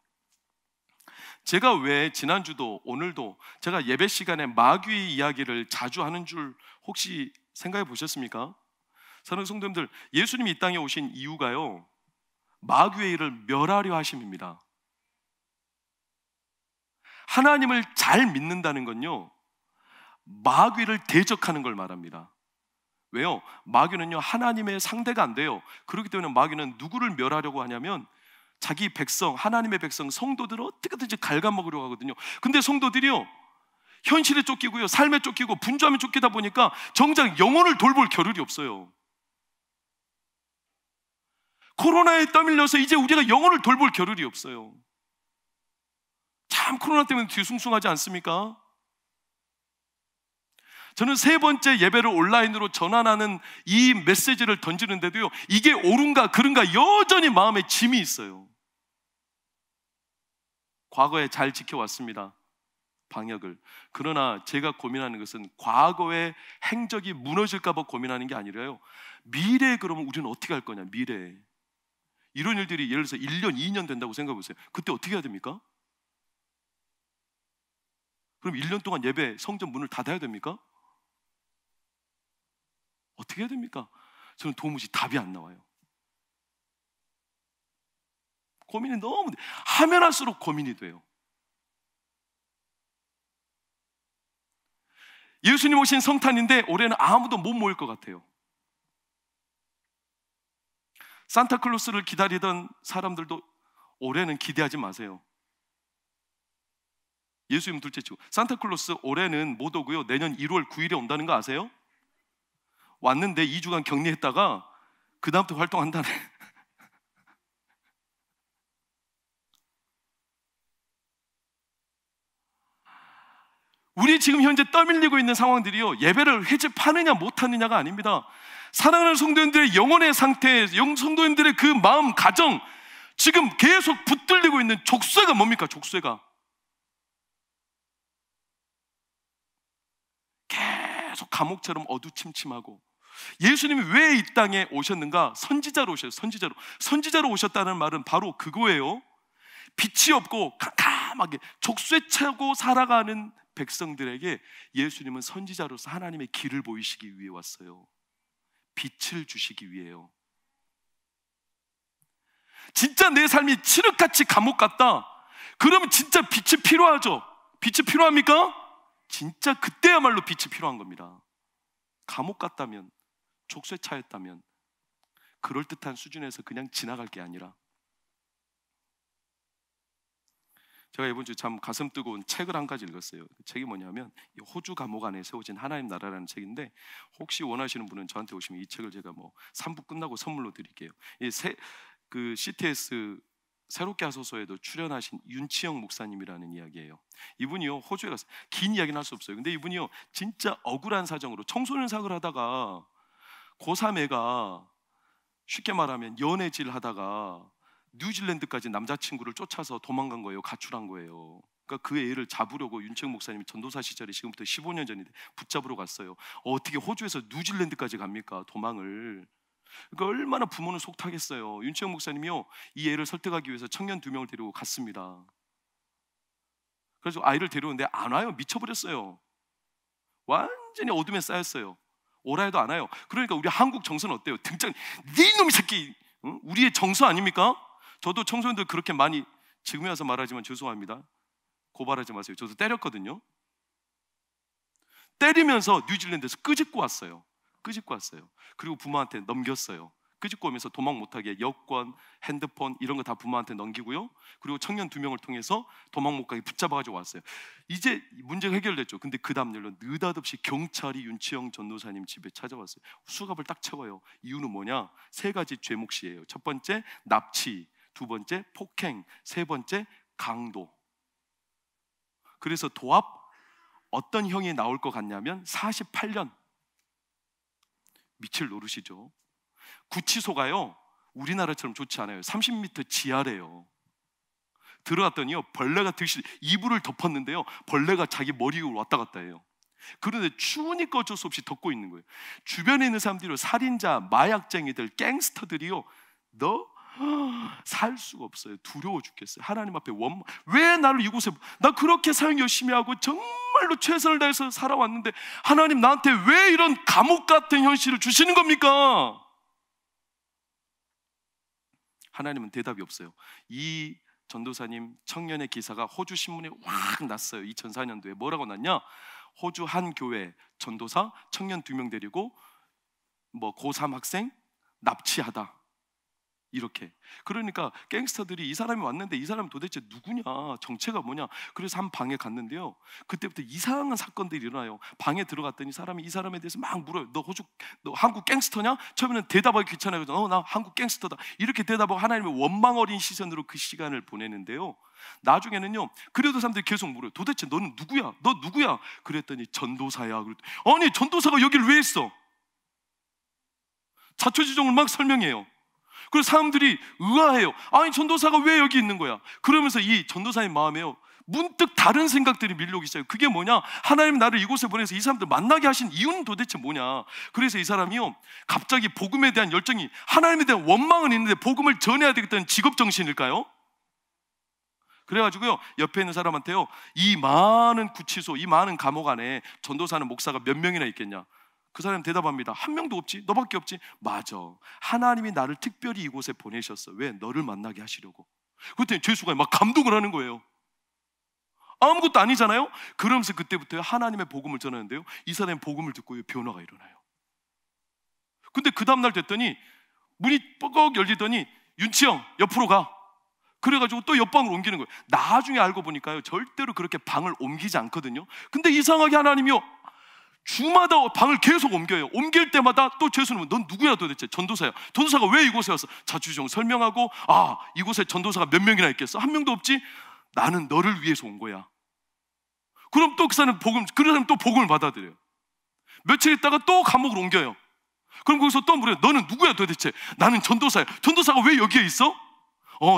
제가 왜 지난주도 오늘도 제가 예배 시간에 마귀 이야기를 자주 하는 줄 혹시 생각해 보셨습니까? 사랑하는 성도님들, 예수님이 이 땅에 오신 이유가요 마귀의 일을 멸하려 하심입니다. 하나님을 잘 믿는다는 건요 마귀를 대적하는 걸 말합니다. 왜요? 마귀는요 하나님의 상대가 안 돼요. 그렇기 때문에 마귀는 누구를 멸하려고 하냐면 자기 백성, 하나님의 백성, 성도들을 어떻게든지 갉아먹으려고 하거든요. 근데 성도들이요 현실에 쫓기고요, 삶에 쫓기고 분주함에 쫓기다 보니까 정작 영혼을 돌볼 겨를이 없어요. 코로나에 떠밀려서 이제 우리가 영혼을 돌볼 겨를이 없어요. 참 코로나 때문에 뒤숭숭하지 않습니까? 저는 세 번째 예배를 온라인으로 전환하는 이 메시지를 던지는데도요 이게 옳은가 그른가 여전히 마음에 짐이 있어요. 과거에 잘 지켜왔습니다, 방역을. 그러나 제가 고민하는 것은 과거의 행적이 무너질까 봐 고민하는 게 아니라요, 미래에 그러면 우리는 어떻게 할 거냐. 미래에 이런 일들이 예를 들어서 1년, 2년 된다고 생각해 보세요. 그때 어떻게 해야 됩니까? 그럼 1년 동안 예배, 성전 문을 닫아야 됩니까? 어떻게 해야 됩니까? 저는 도무지 답이 안 나와요. 고민이 너무 하면 할수록 고민이 돼요. 예수님 오신 성탄인데 올해는 아무도 못 모일 것 같아요. 산타클로스를 기다리던 사람들도 올해는 기대하지 마세요. 예수님 둘째치고 산타클로스 올해는 못 오고요 내년 1월 9일에 온다는 거 아세요? 왔는데 2주간 격리했다가 그 다음부터 활동한다네. 우리 지금 현재 떠밀리고 있는 상황들이요, 예배를 회집하느냐 못하느냐가 아닙니다. 사랑하는 성도님들의 영혼의 상태, 성도님들의 그 마음, 가정, 지금 계속 붙들리고 있는 족쇄가 뭡니까? 족쇄가 계속 감옥처럼 어두침침하고, 예수님이 왜 이 땅에 오셨는가? 선지자로 오셨어요. 선지자로 오셨다는 말은 바로 그거예요. 빛이 없고 캄캄하게 족쇄차고 살아가는 백성들에게 예수님은 선지자로서 하나님의 길을 보이시기 위해 왔어요. 빛을 주시기 위해요. 진짜 내 삶이 칠흑같이 감옥 같다, 그러면 진짜 빛이 필요하죠. 빛이 필요합니까? 진짜 그때야말로 빛이 필요한 겁니다. 감옥 같다면, 족쇄차였다면 그럴듯한 수준에서 그냥 지나갈 게 아니라, 제가 이번 주 참 가슴 뜨거운 책을 한 가지 읽었어요. 그 책이 뭐냐면 호주 감옥 안에 세워진 하나님 나라라는 책인데, 혹시 원하시는 분은 저한테 오시면 이 책을 제가 3부 끝나고 선물로 드릴게요. 그 CTS 새롭게 하소서에도 출연하신 윤치영 목사님이라는 이야기예요. 이분이요, 호주에 가서, 긴 이야기는 할 수 없어요. 근데 이분이요, 진짜 억울한 사정으로 청소년 사역을 하다가 고3 애가 쉽게 말하면 연애질 하다가 뉴질랜드까지 남자친구를 쫓아서 도망간 거예요. 가출한 거예요. 그러니까 그 애를 잡으려고 윤채영 목사님이 전도사 시절에, 지금부터 15년 전인데 붙잡으러 갔어요. 어떻게 호주에서 뉴질랜드까지 갑니까? 도망을. 그러니까 얼마나 부모는 속 타겠어요. 윤채영 목사님이요, 이 애를 설득하기 위해서 청년 2명을 데리고 갔습니다. 그래서 아이를 데려오는데 안 와요. 미쳐버렸어요. 완전히 어둠에 쌓였어요. 오라 해도 안 와요. 그러니까 우리 한국 정서는 어때요? 등장, 네 놈의 새끼, 응? 우리의 정서 아닙니까? 저도 청소년들 그렇게 많이, 지금에 와서 말하지만 죄송합니다. 고발하지 마세요. 저도 때렸거든요. 때리면서 뉴질랜드에서 끄집고 왔어요. 그리고 부모한테 넘겼어요. 끄집고 오면서 도망 못하게 여권, 핸드폰 이런 거 다 부모한테 넘기고요. 그리고 청년 2명을 통해서 도망 못 가게 붙잡아가지고 왔어요. 이제 문제가 해결됐죠. 근데 그 다음날로 느닷없이 경찰이 윤치영 전도사님 집에 찾아왔어요. 수갑을 딱 채워요. 이유는 뭐냐? 3가지 죄목시예요. 첫 번째 납치, 2번째 폭행, 3번째 강도. 그래서 도합 어떤 형이 나올 것 같냐면 48년. 미칠 노릇이죠. 구치소가요, 우리나라처럼 좋지 않아요. 30m 지하래요. 들어갔더니요, 벌레가 이불을 덮었는데요, 벌레가 자기 머리 위로 왔다 갔다 해요. 그런데 추우니까 어쩔 수 없이 덮고 있는 거예요. 주변에 있는 사람들이 살인자, 마약쟁이들, 갱스터들이요, 살 수가 없어요. 두려워 죽겠어요. 하나님 앞에 왜 나를 이곳에, 나 그렇게 사역 열심히 하고 정말로 최선을 다해서 살아왔는데 하나님 나한테 왜 이런 감옥 같은 현실을 주시는 겁니까? 하나님은 대답이 없어요. 이 전도사님 청년의 기사가 호주 신문에 확 났어요. 2004년도에 뭐라고 났냐? 호주 한 교회 전도사 청년 2명 데리고 고3 학생 납치하다, 이렇게. 그러니까 갱스터들이 이 사람이 왔는데 이 사람이 도대체 누구냐, 정체가 뭐냐. 그래서 한 방에 갔는데요, 그때부터 이상한 사건들이 일어나요. 방에 들어갔더니 사람이 이 사람에 대해서 막 물어요. 너 한국 갱스터냐? 처음에는 대답하기 귀찮아요. 나 한국 갱스터다, 이렇게 대답하고 하나님의 원망 어린 시선으로 그 시간을 보내는데요, 나중에는요, 그래도 사람들이 계속 물어요. 도대체 너는 누구야? 너 누구야? 그랬더니 전도사야. 아니, 전도사가 여길 왜 있어? 자초지종을 막 설명해요. 그래서 사람들이 의아해요. 아니, 전도사가 왜 여기 있는 거야? 그러면서 이 전도사의 마음에요, 문득 다른 생각들이 밀려오기 시작해요. 그게 뭐냐? 하나님 나를 이곳에 보내서 이 사람들 만나게 하신 이유는 도대체 뭐냐? 그래서 이 사람이요, 갑자기 복음에 대한 열정이, 하나님에 대한 원망은 있는데 복음을 전해야 되겠다는 직업정신일까요? 그래가지고요, 옆에 있는 사람한테요, 이 많은 구치소, 이 많은 감옥 안에 전도사는 목사가 몇 명이나 있겠냐? 그 사람 대답합니다. 1명도 없지. 너밖에 없지. 맞아, 하나님이 나를 특별히 이곳에 보내셨어. 왜? 너를 만나게 하시려고. 그때 죄수가 막 감동을 하는 거예요. 아무것도 아니잖아요. 그러면서 그때부터 하나님의 복음을 전하는데요, 이 사람이 복음을 듣고 변화가 일어나요. 근데 그 다음날 됐더니 문이 뻑 열리더니 윤치영 옆으로 가. 그래가지고 또 옆방으로 옮기는 거예요. 나중에 알고 보니까요, 절대로 그렇게 방을 옮기지 않거든요. 근데 이상하게 하나님이요, 주마다 방을 계속 옮겨요. 옮길 때마다 또 죄수는, 넌 누구야 도대체? 전도사야. 전도사가 왜 이곳에 왔어? 자초지종 설명하고, 이곳에 전도사가 몇 명이나 있겠어? 1명도 없지? 나는 너를 위해서 온 거야. 그럼 또 그 사람 또 복음을 받아들여요. 며칠 있다가 또 감옥을 옮겨요. 그럼 거기서 또 물어요. 너는 누구야 도대체? 나는 전도사야. 전도사가 왜 여기에 있어?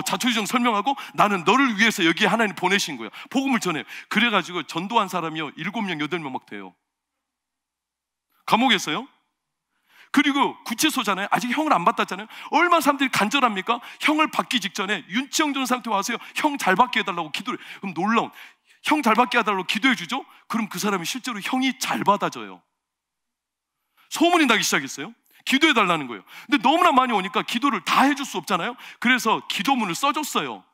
자초지종 설명하고 나는 너를 위해서 여기에 하나님 보내신 거야. 복음을 전해요. 그래가지고 전도한 사람이요 7명, 8명 막 돼요. 감옥에서요. 그리고 구치소잖아요. 아직 형을 안 받았잖아요. 얼마나 사람들이 간절합니까? 형을 받기 직전에 윤치영 전사한테 와서요, 형 잘 받게 해달라고 기도를 해요. 그럼 놀라운, 형 잘 받게 해달라고 기도해 주죠? 그럼 그 사람이 실제로 형이 잘 받아져요. 소문이 나기 시작했어요. 기도해 달라는 거예요. 근데 너무나 많이 오니까 기도를 다 해줄 수 없잖아요. 그래서 기도문을 써줬어요.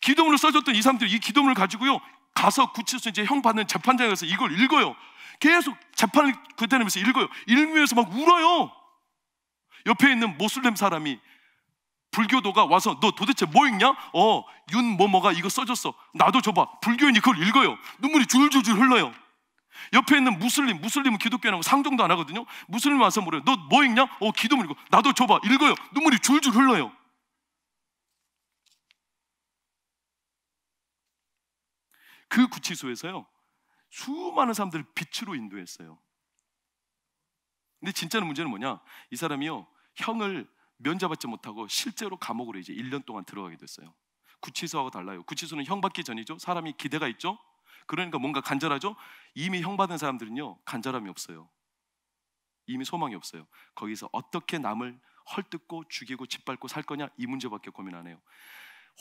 기도문을 써줬던 이 사람들이 이 기도문을 가지고요 가서 구치소 이제 형 받는 재판장에 가서 이걸 읽어요. 계속 재판을 그때면서 읽어요. 읽으면서 막 울어요. 옆에 있는 모슬렘 사람이, 불교도가 와서 너 도대체 뭐 읽냐? 윤뭐뭐가 이거 써줬어. 나도 줘봐. 불교인이 그걸 읽어요. 눈물이 줄줄줄 흘러요. 옆에 있는 무슬림은 기독교인하고 상종도 안 하거든요. 무슬림 와서 물어요. 너 뭐 읽냐? 기도문 읽어. 나도 줘봐. 읽어요. 눈물이 줄줄 흘러요. 그 구치소에서요 수많은 사람들을 빛으로 인도했어요. 근데 진짜는 문제는 뭐냐? 이 사람이요 형을 면제받지 못하고 실제로 감옥으로 이제 1년 동안 들어가게 됐어요. 구치소하고 달라요. 구치소는 형 받기 전이죠. 사람이 기대가 있죠. 그러니까 뭔가 간절하죠. 이미 형 받은 사람들은요 간절함이 없어요. 이미 소망이 없어요. 거기서 어떻게 남을 헐뜯고 죽이고 짓밟고 살 거냐, 이 문제밖에 고민 안 해요.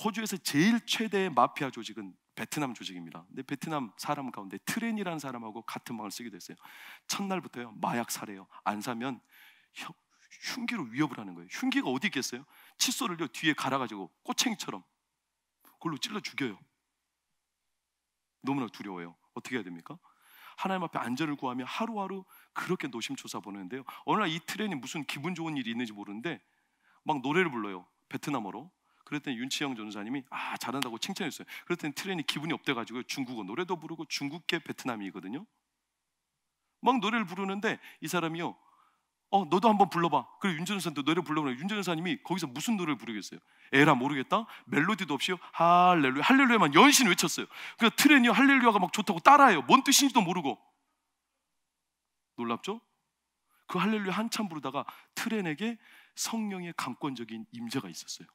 호주에서 제일 최대의 마피아 조직은 베트남 조직입니다. 근데 베트남 사람 가운데 트렌이라는 사람하고 같은 방을 쓰게 됐어요. 첫날부터요 마약 사래요. 안 사면 흉기로 위협을 하는 거예요. 흉기가 어디 있겠어요? 칫솔을요 뒤에 갈아가지고 꼬챙이처럼 그걸로 찔러 죽여요. 너무나 두려워요. 어떻게 해야 됩니까? 하나님 앞에 안전을 구하며 하루하루 그렇게 노심초사 보내는데요, 어느 날 이 트렌이 무슨 기분 좋은 일이 있는지 모르는데 막 노래를 불러요. 베트남어로. 그랬더니 윤치영 전사님이 잘한다고 칭찬했어요. 그랬더니 트렌이 기분이 업돼가지고 중국어 노래도 부르고, 중국계 베트남이거든요. 막 노래를 부르는데 이 사람이요 너도 한번 불러봐. 그리고 윤 전사님도 노래 불러보면 윤 전사님이 거기서 무슨 노래를 부르겠어요? 에라 모르겠다. 멜로디도 없이요 할렐루야, 할렐루야만 연신 외쳤어요. 그러니까 트렌이요 할렐루야가 막 좋다고 따라해요. 뭔 뜻인지도 모르고. 놀랍죠? 그 할렐루야 한참 부르다가 트렌에게 성령의 강권적인 임재가 있었어요.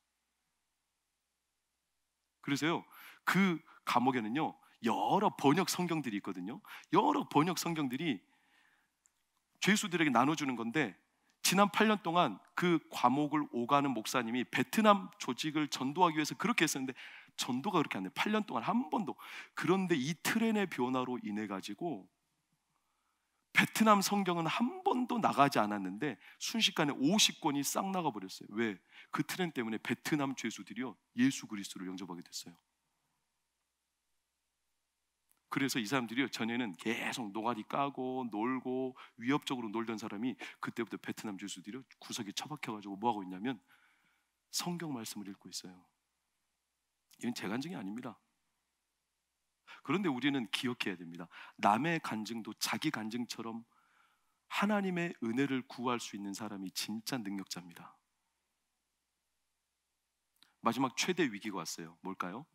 그래서요 그 감옥에는요 여러 번역 성경들이 있거든요. 여러 번역 성경들이 죄수들에게 나눠주는 건데, 지난 8년 동안 그 감옥을 오가는 목사님이 베트남 조직을 전도하기 위해서 그렇게 했었는데 전도가 그렇게 안 돼요. 8년 동안 한 번도. 그런데 이 트렌의 변화로 인해 가지고 베트남 성경은 한 번도 나가지 않았는데 순식간에 50권이 싹 나가버렸어요. 왜? 그 트렌 때문에 베트남 죄수들이요 예수 그리스도를 영접하게 됐어요. 그래서 이 사람들이요 전에는 계속 노가리 까고 놀고 위협적으로 놀던 사람이 그때부터 베트남 죄수들이요 구석에 처박혀가지고 뭐하고 있냐면 성경 말씀을 읽고 있어요. 이건 제 간증이 아닙니다. 그런데 우리는 기억해야 됩니다. 남의 간증도 자기 간증처럼 하나님의 은혜를 구할 수 있는 사람이 진짜 능력자입니다. 마지막 최대 위기가 왔어요. 뭘까요?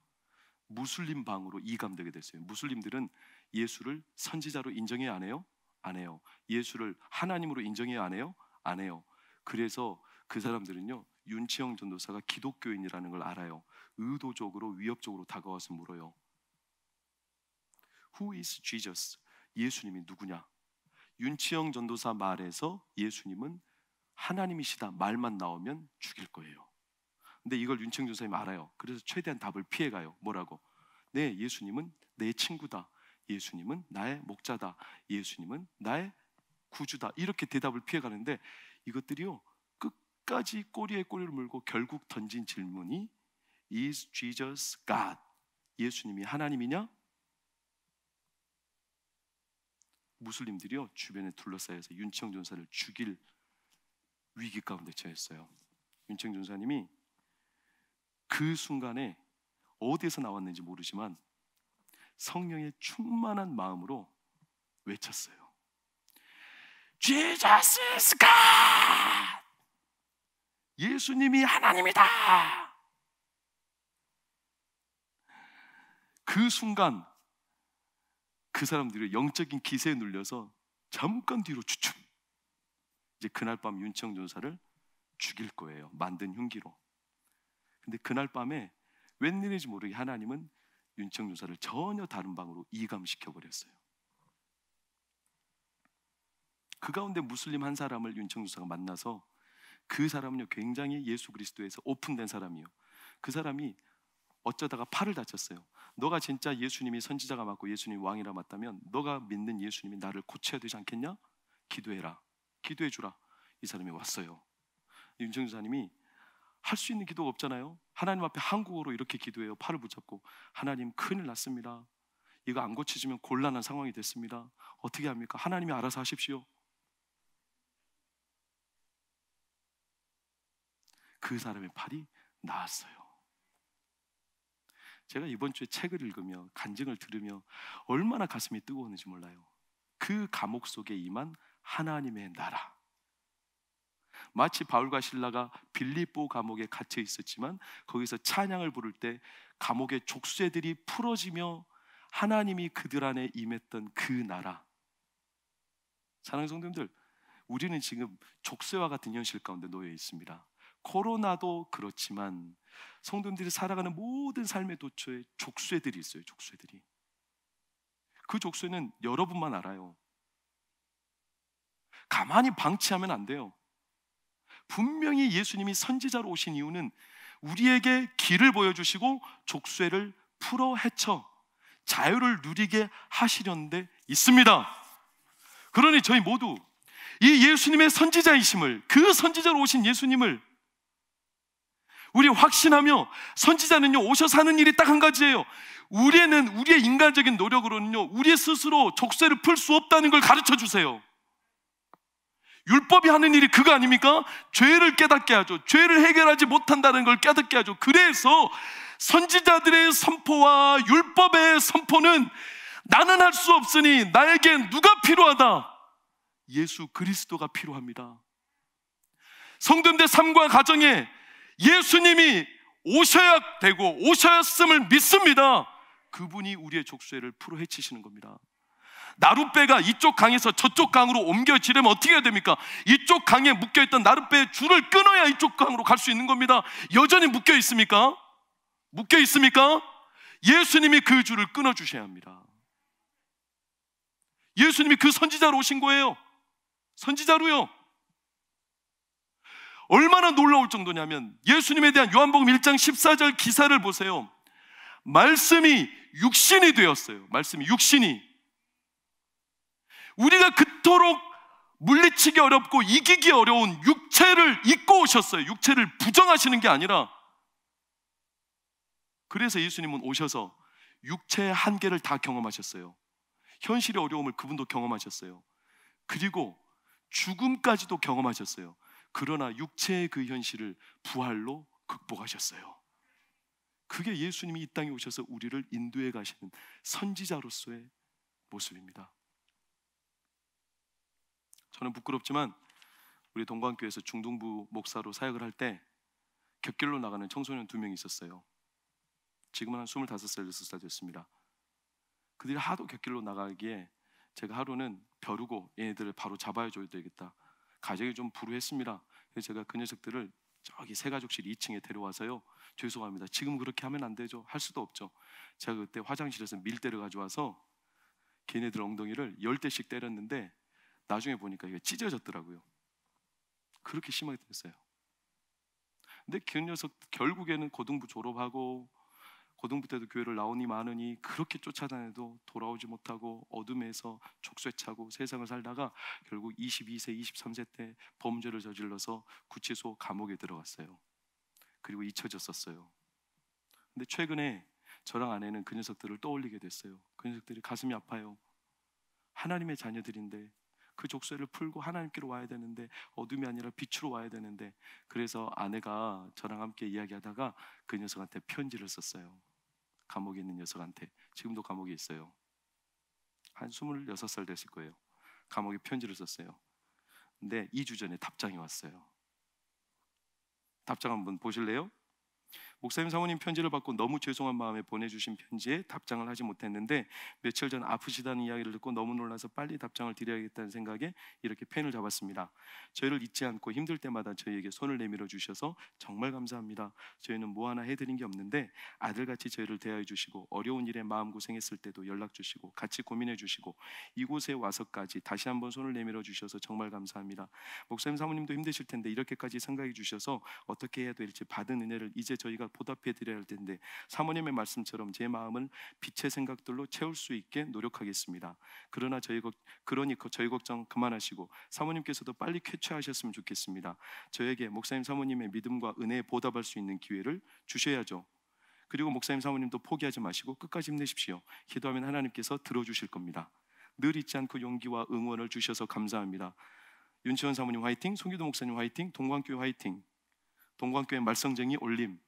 무슬림 방으로 이감되게 됐어요. 무슬림들은 예수를 선지자로 인정해야 안 해요? 안 해요. 예수를 하나님으로 인정해야 안 해요? 안 해요. 그래서 그 사람들은요 윤치영 전도사가 기독교인이라는 걸 알아요. 의도적으로 위협적으로 다가와서 물어요. Who is Jesus? 예수님이 누구냐? 윤치영 전도사 말에서 예수님은 하나님이시다 말만 나오면 죽일 거예요. 근데 이걸 윤치영 전도사님이 알아요. 그래서 최대한 답을 피해가요. 뭐라고? 네, 예수님은 내 친구다. 예수님은 나의 목자다. 예수님은 나의 구주다. 이렇게 대답을 피해가는데 이것들이요 끝까지 꼬리에 꼬리를 물고 결국 던진 질문이 Is Jesus God? 예수님이 하나님이냐? 무슬림들이요 주변에 둘러싸여서 윤치영 전사를 죽일 위기 가운데 처했어요. 윤치영 전사님이 그 순간에 어디에서 나왔는지 모르지만 성령의 충만한 마음으로 외쳤어요. Jesus is God! 예수님이 하나님이다! 그 순간 그 사람들이 영적인 기세에 눌려서 잠깐 뒤로 추춤. 이제 그날 밤 윤청 전사를 죽일 거예요. 만든 흉기로. 근데 그날 밤에 웬일인지 모르게 하나님은 윤청 전사를 전혀 다른 방으로 이감시켜 버렸어요. 그 가운데 무슬림 한 사람을 윤청 전사가 만나서, 그 사람은요 굉장히 예수 그리스도에서 오픈된 사람이에요. 그 사람이 어쩌다가 팔을 다쳤어요. 너가 진짜 예수님이 선지자가 맞고 예수님이 왕이라 맞다면 너가 믿는 예수님이 나를 고쳐야 되지 않겠냐? 기도해라. 기도해 주라. 이 사람이 왔어요. 윤청 전사님이 할 수 있는 기도가 없잖아요. 하나님 앞에 한국어로 이렇게 기도해요. 팔을 붙잡고, 하나님 큰일 났습니다. 이거 안 고쳐지면 곤란한 상황이 됐습니다. 어떻게 합니까? 하나님이 알아서 하십시오. 그 사람의 팔이 나았어요. 제가 이번 주에 책을 읽으며 간증을 들으며 얼마나 가슴이 뜨거웠는지 몰라요. 그 감옥 속에 임한 하나님의 나라. 마치 바울과 실라가 빌립보 감옥에 갇혀 있었지만 거기서 찬양을 부를 때 감옥의 족쇄들이 풀어지며 하나님이 그들 안에 임했던 그 나라. 사랑하는 성도님들, 우리는 지금 족쇄와 같은 현실 가운데 놓여 있습니다. 코로나도 그렇지만 성도님들이 살아가는 모든 삶의 도처에 족쇄들이 있어요. 족쇄들이. 그 족쇄는 여러분만 알아요. 가만히 방치하면 안 돼요. 분명히 예수님이 선지자로 오신 이유는 우리에게 길을 보여주시고 족쇄를 풀어 헤쳐 자유를 누리게 하시려는데 있습니다. 그러니 저희 모두 이 예수님의 선지자이심을, 그 선지자로 오신 예수님을 우리 확신하며, 선지자는요 오셔서 하는 일이 딱 한 가지예요. 우리의 인간적인 노력으로는요 우리 스스로 족쇄를 풀 수 없다는 걸 가르쳐 주세요. 율법이 하는 일이 그거 아닙니까? 죄를 깨닫게 하죠. 죄를 해결하지 못한다는 걸 깨닫게 하죠. 그래서 선지자들의 선포와 율법의 선포는 나는 할 수 없으니 나에겐 누가 필요하다? 예수 그리스도가 필요합니다. 성도님들 삶과 가정에 예수님이 오셔야 되고 오셨음을 믿습니다. 그분이 우리의 족쇄를 풀어 헤치시는 겁니다. 나룻배가 이쪽 강에서 저쪽 강으로 옮겨지려면 어떻게 해야 됩니까? 이쪽 강에 묶여있던 나룻배의 줄을 끊어야 이쪽 강으로 갈 수 있는 겁니다. 여전히 묶여 있습니까? 묶여 있습니까? 예수님이 그 줄을 끊어주셔야 합니다. 예수님이 그 선지자로 오신 거예요. 선지자로요. 얼마나 놀라울 정도냐면 예수님에 대한 요한복음 1장 14절 기사를 보세요. 말씀이 육신이 되었어요. 말씀이 육신이. 우리가 그토록 물리치기 어렵고 이기기 어려운 육체를 입고 오셨어요. 육체를 부정하시는 게 아니라. 그래서 예수님은 오셔서 육체의 한계를 다 경험하셨어요. 현실의 어려움을 그분도 경험하셨어요. 그리고 죽음까지도 경험하셨어요. 그러나 육체의 그 현실을 부활로 극복하셨어요. 그게 예수님이 이 땅에 오셔서 우리를 인도해 가시는 선지자로서의 모습입니다. 저는 부끄럽지만 우리 동관교회에서 중동부 목사로 사역을 할 때 곁길로 나가는 청소년 2명이 있었어요. 지금은 한 25살, 6살 됐습니다. 그들이 하도 곁길로 나가기에 제가 하루는 벼르고 얘네들을 바로 잡아줘야 되겠다. 가정이 좀 불우했습니다. 그래서 제가 그 녀석들을 저기 새가족실 2층에 데려와서요, 죄송합니다, 지금 그렇게 하면 안 되죠. 할 수도 없죠. 제가 그때 화장실에서 밀대를 가져와서 걔네들 엉덩이를 10대씩 때렸는데 나중에 보니까 이게 찢어졌더라고요. 그렇게 심하게 됐어요. 근데 그 녀석 결국에는 고등부 졸업하고 고등부 때도 교회를 나오니 마느니 그렇게 쫓아다녀도 돌아오지 못하고 어둠에서 족쇄차고 세상을 살다가 결국 22세, 23세 때 범죄를 저질러서 구치소 감옥에 들어갔어요. 그리고 잊혀졌었어요. 근데 최근에 저랑 아내는 그 녀석들을 떠올리게 됐어요. 그 녀석들이 가슴이 아파요. 하나님의 자녀들인데 그 족쇄를 풀고 하나님께로 와야 되는데 어둠이 아니라 빛으로 와야 되는데, 그래서 아내가 저랑 함께 이야기하다가 그 녀석한테 편지를 썼어요. 감옥에 있는 녀석한테. 지금도 감옥에 있어요. 한 26살 됐을 거예요. 감옥에 편지를 썼어요. 근데 2주 전에 답장이 왔어요. 답장 한번 보실래요? 목사님 사모님 편지를 받고 너무 죄송한 마음에 보내주신 편지에 답장을 하지 못했는데 며칠 전 아프시다는 이야기를 듣고 너무 놀라서 빨리 답장을 드려야겠다는 생각에 이렇게 펜을 잡았습니다. 저희를 잊지 않고 힘들 때마다 저희에게 손을 내밀어 주셔서 정말 감사합니다. 저희는 뭐 하나 해드린 게 없는데 아들같이 저희를 대하여 주시고 어려운 일에 마음고생했을 때도 연락 주시고 같이 고민해 주시고 이곳에 와서까지 다시 한번 손을 내밀어 주셔서 정말 감사합니다. 목사님 사모님도 힘드실 텐데 이렇게까지 생각해 주셔서 어떻게 해야 될지 받은 은혜를 이제 저희가 보답해 드려야 할 텐데 사모님의 말씀처럼 제 마음을 빛의 생각들로 채울 수 있게 노력하겠습니다. 그러니 저희 걱정 그만하시고 사모님께서도 빨리 쾌차하셨으면 좋겠습니다. 저에게 목사님 사모님의 믿음과 은혜에 보답할 수 있는 기회를 주셔야죠. 그리고 목사님 사모님도 포기하지 마시고 끝까지 힘내십시오. 기도하면 하나님께서 들어주실 겁니다. 늘 잊지 않고 용기와 응원을 주셔서 감사합니다. 윤치원 사모님 화이팅, 송기도 목사님 화이팅, 동광교회 화이팅, 동광교회 말썽쟁이 올림.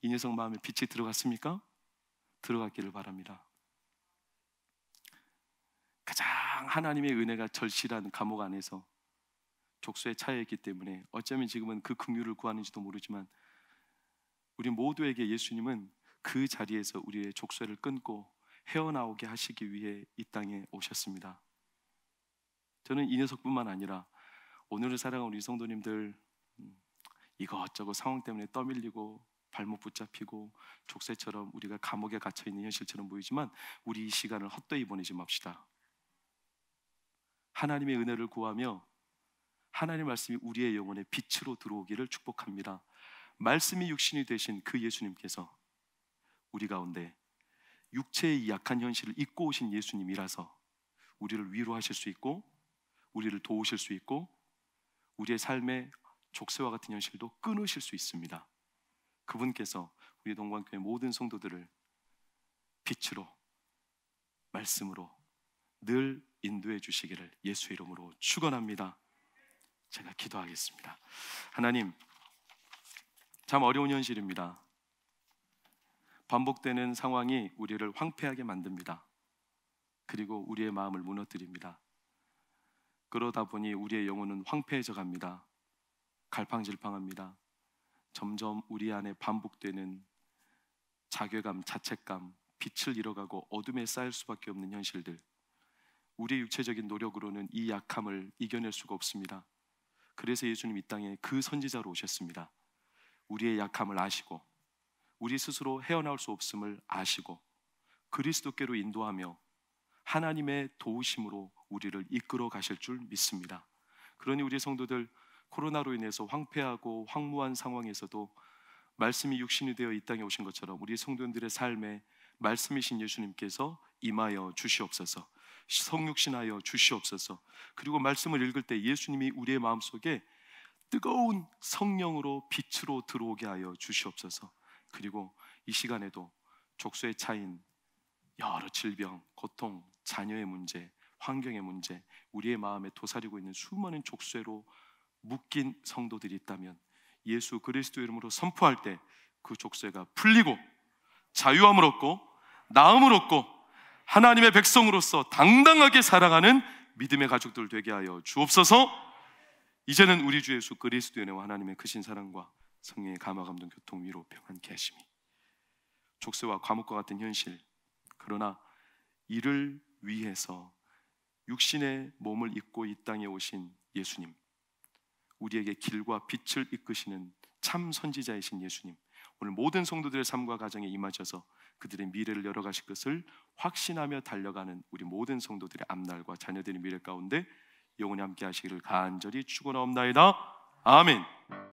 이 녀석 마음에 빛이 들어갔습니까? 들어갔기를 바랍니다. 가장 하나님의 은혜가 절실한 감옥 안에서 족쇄에 차여 있기 때문에 어쩌면 지금은 그 긍휼을 구하는지도 모르지만 우리 모두에게 예수님은 그 자리에서 우리의 족쇄를 끊고 헤어나오게 하시기 위해 이 땅에 오셨습니다. 저는 이 녀석뿐만 아니라 오늘을 살아가는 우리 성도님들 이것저것 상황 때문에 떠밀리고 발목 붙잡히고 족쇄처럼 우리가 감옥에 갇혀있는 현실처럼 보이지만 우리 이 시간을 헛되이 보내지 맙시다. 하나님의 은혜를 구하며 하나님의 말씀이 우리의 영혼에 빛으로 들어오기를 축복합니다. 말씀이 육신이 되신 그 예수님께서 우리 가운데 육체의 약한 현실을 잊고 오신 예수님이라서 우리를 위로하실 수 있고 우리를 도우실 수 있고 우리의 삶의 족쇄와 같은 현실도 끊으실 수 있습니다. 그분께서 우리 동광교회 모든 성도들을 빛으로 말씀으로 늘 인도해 주시기를 예수의 이름으로 축원합니다. 제가 기도하겠습니다. 하나님, 참 어려운 현실입니다. 반복되는 상황이 우리를 황폐하게 만듭니다. 그리고 우리의 마음을 무너뜨립니다. 그러다 보니 우리의 영혼은 황폐해져 갑니다. 갈팡질팡합니다. 점점 우리 안에 반복되는 자괴감, 자책감, 빛을 잃어가고 어둠에 쌓일 수밖에 없는 현실들, 우리의 육체적인 노력으로는 이 약함을 이겨낼 수가 없습니다. 그래서 예수님 이 땅에 그 선지자로 오셨습니다. 우리의 약함을 아시고 우리 스스로 헤어나올 수 없음을 아시고 그리스도께로 인도하며 하나님의 도우심으로 우리를 이끌어 가실 줄 믿습니다. 그러니 우리 성도들 코로나로 인해서 황폐하고 황무한 상황에서도 말씀이 육신이 되어 이 땅에 오신 것처럼 우리 성도들의 삶에 말씀이신 예수님께서 임하여 주시옵소서, 성육신하여 주시옵소서. 그리고 말씀을 읽을 때 예수님이 우리의 마음속에 뜨거운 성령으로 빛으로 들어오게 하여 주시옵소서. 그리고 이 시간에도 족쇄에 차인 여러 질병, 고통, 자녀의 문제, 환경의 문제, 우리의 마음에 도사리고 있는 수많은 족쇄로 묶인 성도들이 있다면 예수 그리스도 이름으로 선포할 때 그 족쇄가 풀리고 자유함을 얻고 나음을 얻고 하나님의 백성으로서 당당하게 살아가는 믿음의 가족들 되게 하여 주옵소서. 이제는 우리 주 예수 그리스도의 은혜와 하나님의 크신 사랑과 성령의 감화 감동 교통 위로 평안케 하심이, 족쇄와 감옥과 같은 현실, 그러나 이를 위해서 육신의 몸을 입고 이 땅에 오신 예수님, 우리에게 길과 빛을 이끄시는 참 선지자이신 예수님, 오늘 모든 성도들의 삶과 가정에 임하셔서 그들의 미래를 열어가실 것을 확신하며 달려가는 우리 모든 성도들의 앞날과 자녀들의 미래 가운데 영원히 함께 하시기를 간절히 축원하옵나이다. 아멘.